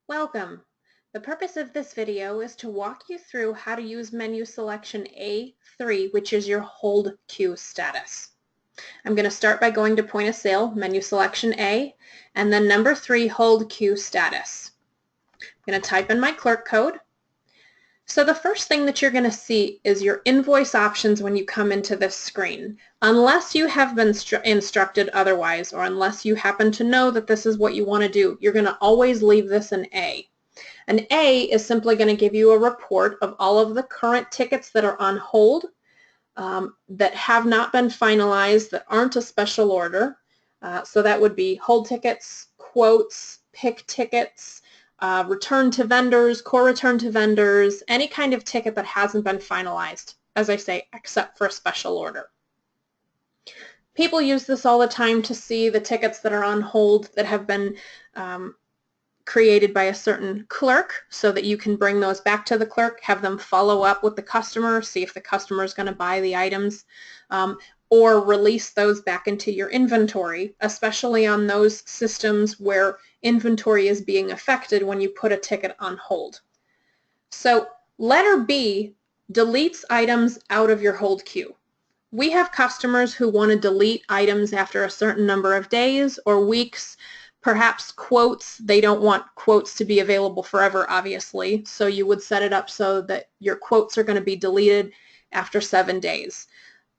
Welcome. The purpose of this video is to walk you through how to use menu selection A3, which is your hold queue status. I'm going to start by going to point of sale, menu selection A, and then number 3, hold queue status. I'm going to type in my clerk code. So the first thing that you're going to see is your invoice options when you come into this screen. Unless you have been instructed otherwise, or unless you happen to know that this is what you want to do, you're going to always leave this in A. An A is simply going to give you a report of all of the current tickets that are on hold, that have not been finalized, that aren't a special order. So that would be hold tickets, quotes, pick tickets, return to vendors, core return to vendors, any kind of ticket that hasn't been finalized, as I say, except for a special order. People use this all the time to see the tickets that are on hold that have been created by a certain clerk, so that you can bring those back to the clerk, have them follow up with the customer, see if the customer is going to buy the items, or release those back into your inventory, especially on those systems where inventory is being affected when you put a ticket on hold. So letter B deletes items out of your hold queue. We have customers who want to delete items after a certain number of days or weeks. Perhaps quotes, they don't want quotes to be available forever, obviously, so you would set it up so that your quotes are going to be deleted after 7 days.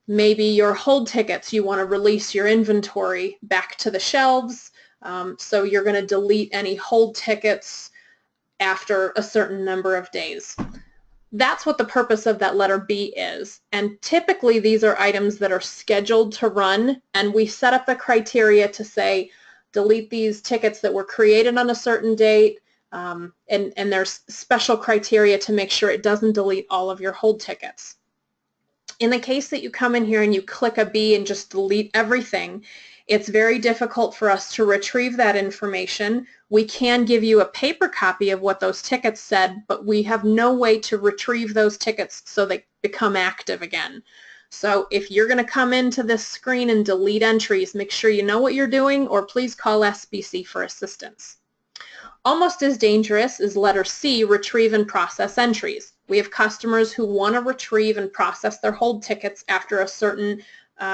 Maybe your hold tickets, you want to release your inventory back to the shelves, so you're going to delete any hold tickets after a certain number of days. That's what the purpose of that letter B is. And typically these are items that are scheduled to run, and we set up the criteria to say, delete these tickets that were created on a certain date, and there's special criteria to make sure it doesn't delete all of your hold tickets. In the case that you come in here and you click a B and just delete everything, it's very difficult for us to retrieve that information. We can give you a paper copy of what those tickets said, but we have no way to retrieve those tickets so they become active again. So if you're going to come into this screen and delete entries, make sure you know what you're doing, or please call SBC for assistance. Almost as dangerous is letter C, retrieve and process entries. We have customers who want to retrieve and process their hold tickets after a certain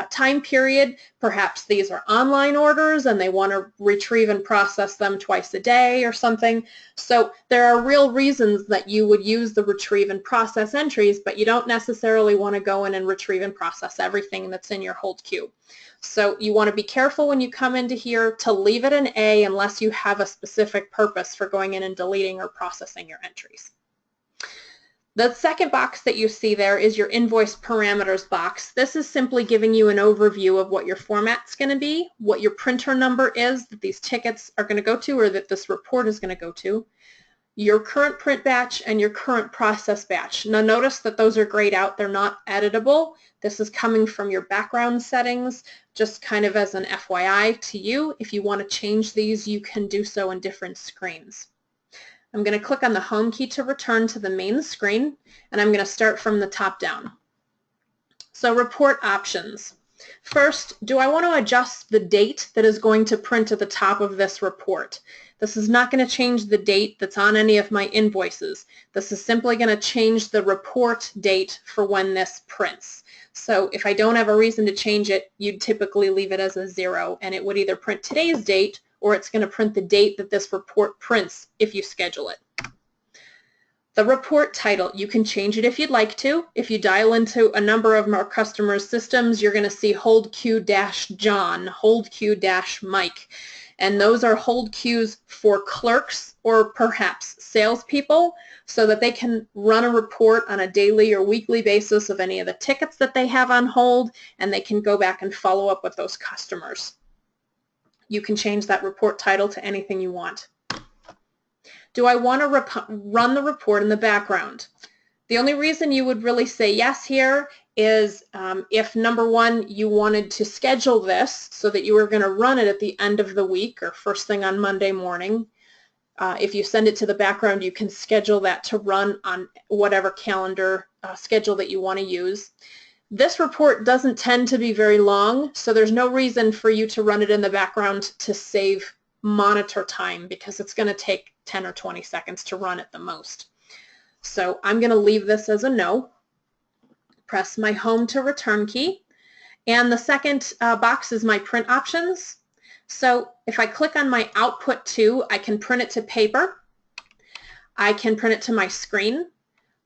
time period. Perhaps these are online orders and they want to retrieve and process them twice a day or something. So there are real reasons that you would use the retrieve and process entries, but you don't necessarily want to go in and retrieve and process everything that's in your hold queue. So you want to be careful when you come into here to leave it an A unless you have a specific purpose for going in and deleting or processing your entries. The second box that you see there is your invoice parameters box. This is simply giving you an overview of what your format's going to be, what your printer number is that these tickets are going to go to, or that this report is going to go to, your current print batch, and your current process batch. Now notice that those are grayed out. They're not editable. This is coming from your background settings, just kind of as an FYI to you. If you want to change these, you can do so in different screens. I'm going to click on the home key to return to the main screen, and I'm going to start from the top down. So report options. First, do I want to adjust the date that is going to print at the top of this report? This is not going to change the date that's on any of my invoices. This is simply going to change the report date for when this prints. So if I don't have a reason to change it, you'd typically leave it as a 0, and it would either print today's date or it's going to print the date that this report prints if you schedule it. The report title, you can change it if you'd like to. If you dial into a number of our customers' systems, you're going to see hold queue-John, hold queue-Mike. And those are hold queues for clerks or perhaps salespeople, so that they can run a report on a daily or weekly basis of any of the tickets that they have on hold, and they can go back and follow up with those customers. You can change that report title to anything you want. Do I want to run the report in the background? The only reason you would really say yes here is if, number one, you wanted to schedule this so that you were going to run it at the end of the week or first thing on Monday morning. If you send it to the background, you can schedule that to run on whatever calendar schedule that you want to use. This report doesn't tend to be very long, so there's no reason for you to run it in the background to save monitor time because it's going to take 10 or 20 seconds to run at the most. So I'm going to leave this as a no. Press my home to return key. And the second box is my print options. So if I click on my output to, I can print it to paper. I can print it to my screen.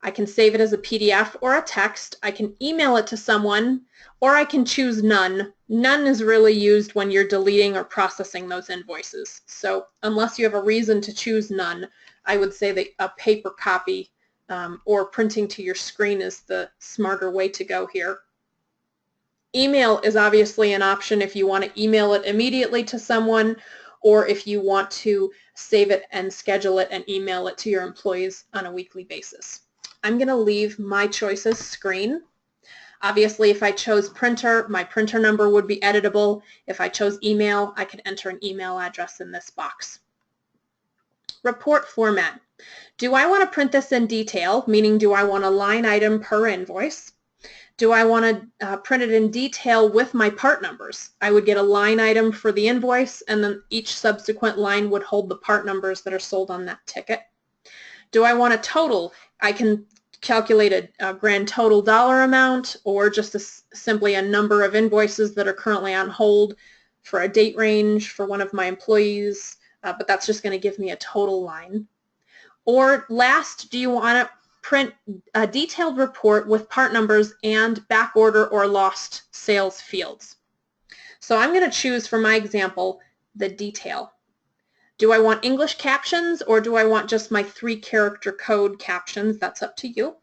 I can save it as a PDF or a text. I can email it to someone, or I can choose none. None is really used when you're deleting or processing those invoices. So unless you have a reason to choose none, I would say that a paper copy or printing to your screen is the smarter way to go here. Email is obviously an option if you want to email it immediately to someone, or if you want to save it and schedule it and email it to your employees on a weekly basis. I'm going to leave my choices screen. Obviously, if I chose printer, my printer number would be editable. If I chose email, I could enter an email address in this box. Report format. Do I want to print this in detail, meaning do I want a line item per invoice? Do I want to print it in detail with my part numbers? I would get a line item for the invoice, and then each subsequent line would hold the part numbers that are sold on that ticket. Do I want a total? I can calculate a grand total dollar amount, or just simply a number of invoices that are currently on hold for a date range for one of my employees, but that's just going to give me a total line. Or last, do you want to print a detailed report with part numbers and back order or lost sales fields? So I'm going to choose, for my example, the detail. Do I want English captions, or do I want just my 3-character code captions? That's up to you.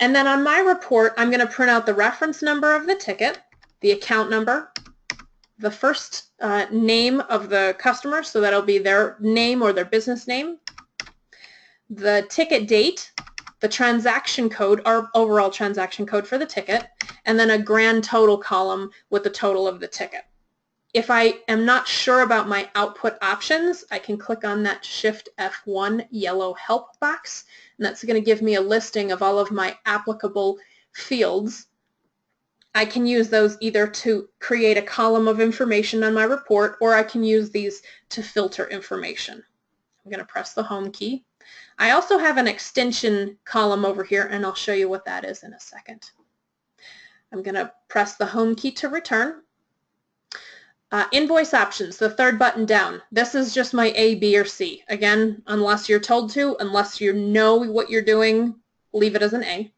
And then on my report, I'm going to print out the reference number of the ticket, the account number, the first name of the customer, so that'll be their name or their business name, the ticket date, the transaction code, our overall transaction code for the ticket, and then a grand total column with the total of the ticket. If I am not sure about my output options, I can click on that Shift F1 yellow help box, and that's going to give me a listing of all of my applicable fields. I can use those either to create a column of information on my report, or I can use these to filter information. I'm going to press the Home key. I also have an extension column over here, and I'll show you what that is in a second. I'm going to press the Home key to return. Invoice options, the third button down. This is just my A, B, or C. Again, unless you're told to, unless you know what you're doing, leave it as an A.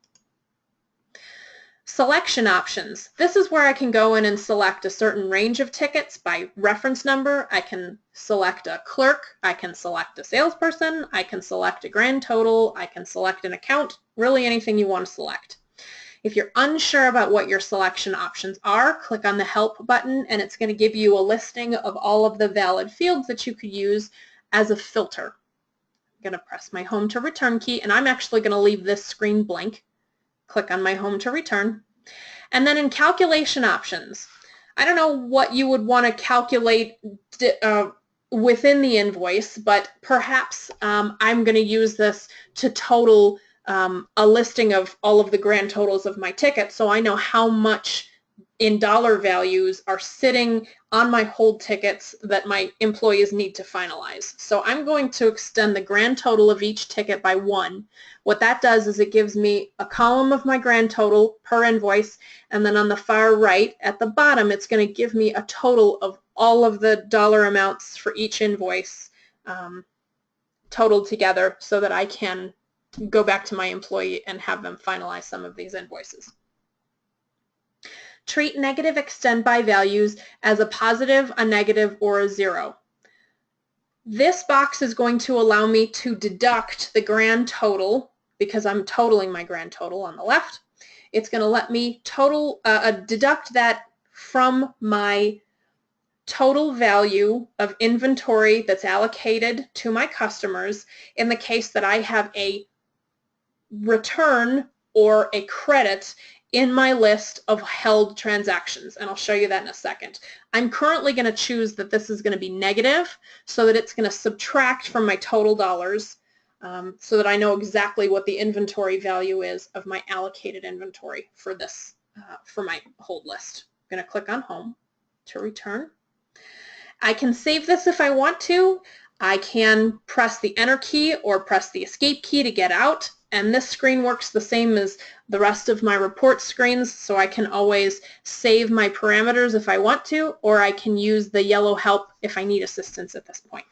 Selection options. This is where I can go in and select a certain range of tickets by reference number. I can select a clerk. I can select a salesperson. I can select a grand total. I can select an account. Really anything you want to select. If you're unsure about what your selection options are, click on the Help button, and it's going to give you a listing of all of the valid fields that you could use as a filter. I'm going to press my Home to Return key, and I'm actually going to leave this screen blank. Click on my Home to Return. And then in calculation options, I don't know what you would want to calculate within the invoice, but perhaps I'm going to use this to total a listing of all of the grand totals of my ticket, so I know how much in dollar values are sitting on my hold tickets that my employees need to finalize. So I'm going to extend the grand total of each ticket by 1. What that does is it gives me a column of my grand total per invoice, and then on the far right at the bottom it's going to give me a total of all of the dollar amounts for each invoice totaled together so that I can go back to my employee and have them finalize some of these invoices. Treat negative extend by values as a positive, a negative, or a 0. This box is going to allow me to deduct the grand total because I'm totaling my grand total on the left. It's going to let me deduct that from my total value of inventory that's allocated to my customers in the case that I have a return or a credit in my list of held transactions, and I'll show you that in a second. I'm currently going to choose that this is going to be negative so that it's going to subtract from my total dollars so that I know exactly what the inventory value is of my allocated inventory for this, for my hold list. I'm going to click on Home to return. I can save this if I want to. I can press the Enter key or press the Escape key to get out, and this screen works the same as the rest of my report screens, so I can always save my parameters if I want to, or I can use the yellow help if I need assistance at this point.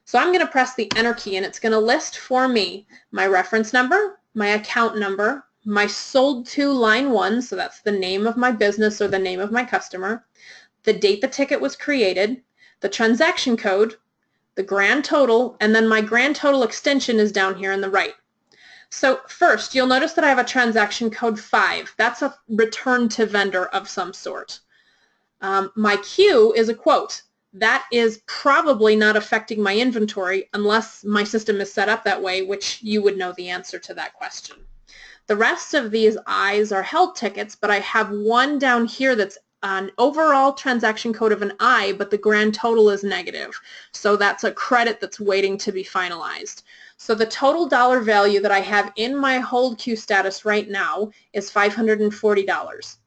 So I'm going to press the Enter key, and it's going to list for me my reference number, my account number, my sold to line 1, so that's the name of my business or the name of my customer, the date the ticket was created, the transaction code, the grand total, and then my grand total extension is down here on the right. So first, you'll notice that I have a transaction code 5. That's a return to vendor of some sort. My Q is a quote. That is probably not affecting my inventory unless my system is set up that way, which you would know the answer to that question. The rest of these I's are held tickets, but I have one down here that's an overall transaction code of an I, but the grand total is negative. So that's a credit that's waiting to be finalized. So the total dollar value that I have in my hold queue status right now is $540.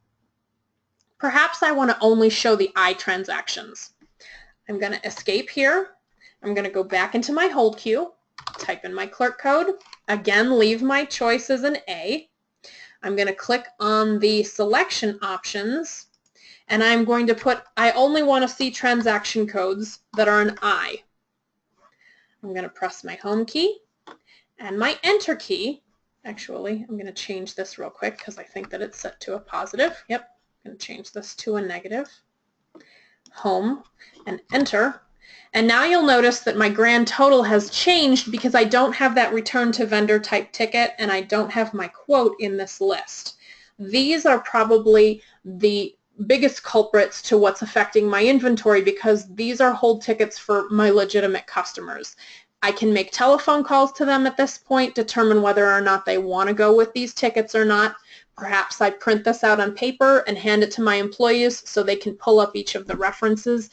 Perhaps I want to only show the I transactions. I'm going to escape here. I'm going to go back into my hold queue, type in my clerk code, again leave my choice as an A. I'm going to click on the selection options, and I'm going to put, I only want to see transaction codes that are an I. I'm going to press my home key and my enter key. Actually, I'm going to change this real quick because I think that it's set to a positive. Yep, I'm going to change this to a negative. Home and enter. And now you'll notice that my grand total has changed because I don't have that return to vendor type ticket and I don't have my quote in this list. These are probably the biggest culprits to what's affecting my inventory because these are hold tickets for my legitimate customers. I can make telephone calls to them at this point, determine whether or not they want to go with these tickets or not. Perhaps I print this out on paper and hand it to my employees so they can pull up each of the references,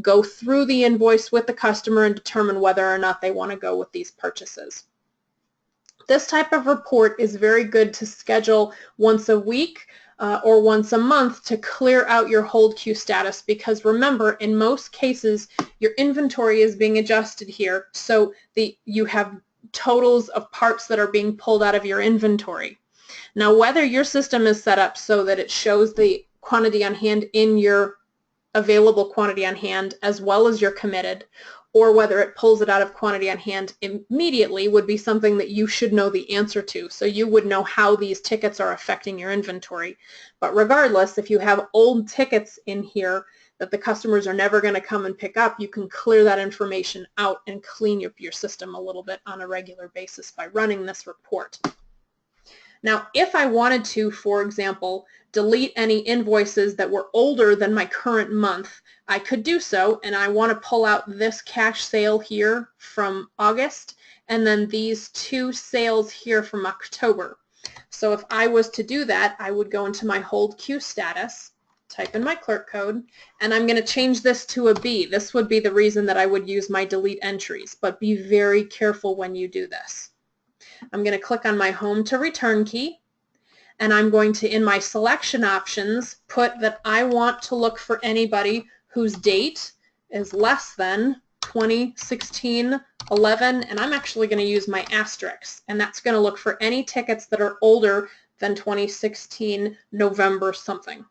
go through the invoice with the customer and determine whether or not they want to go with these purchases. This type of report is very good to schedule once a week or once a month to clear out your hold queue status because remember, in most cases, your inventory is being adjusted here, so you have totals of parts that are being pulled out of your inventory. Now, whether your system is set up so that it shows the quantity on hand in your available quantity on hand as well as your committed, or whether it pulls it out of quantity on hand immediately would be something that you should know the answer to. So you would know how these tickets are affecting your inventory. But regardless, if you have old tickets in here that the customers are never going to come and pick up, you can clear that information out and clean up your system a little bit on a regular basis by running this report. Now, if I wanted to, for example, delete any invoices that were older than my current month, I could do so, and I want to pull out this cash sale here from August, and then these two sales here from October. So if I was to do that, I would go into my hold queue status, type in my clerk code, and I'm going to change this to a B. This would be the reason that I would use my delete entries, but be very careful when you do this. I'm going to click on my home to return key, and I'm going to, in my selection options, put that I want to look for anybody whose date is less than 2016-11, and I'm actually going to use my asterisks, and that's going to look for any tickets that are older than 2016 November something.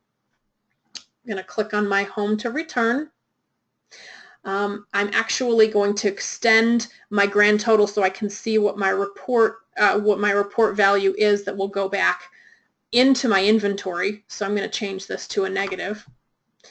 I'm going to click on my home to return. I'm actually going to extend my grand total so I can see what my report value is that will go back into my inventory. So I'm going to change this to a negative. I'm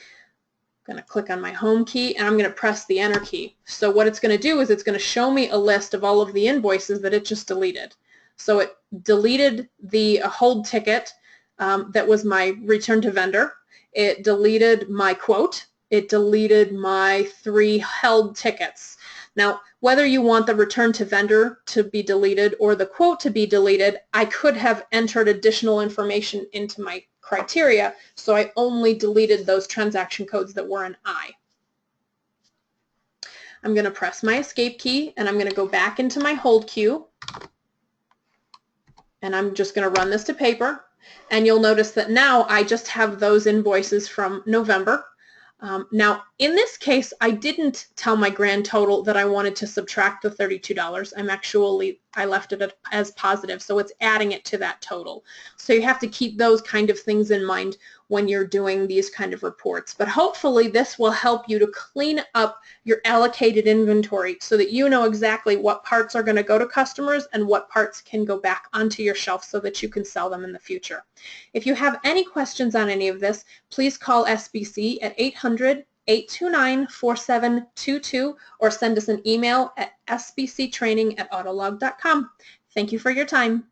going to click on my home key and I'm going to press the enter key. So what it's going to do is it's going to show me a list of all of the invoices that it just deleted. So it deleted the hold ticket that was my return to vendor. It deleted my quote. It deleted my 3 held tickets. Now, whether you want the return to vendor to be deleted or the quote to be deleted, I could have entered additional information into my criteria, so I only deleted those transaction codes that were an I. I'm going to press my escape key and I'm going to go back into my hold queue, and I'm just going to run this to paper, and you'll notice that now I just have those invoices from November. Now, in this case, I didn't tell my grand total that I wanted to subtract the $32. I left it as positive, so it's adding it to that total. So you have to keep those kind of things in mind when you're doing these kind of reports. But hopefully this will help you to clean up your allocated inventory so that you know exactly what parts are going to go to customers and what parts can go back onto your shelf so that you can sell them in the future. If you have any questions on any of this, please call SBC at 800-829-4722 or send us an email at sbctraining@autolog.com. Thank you for your time.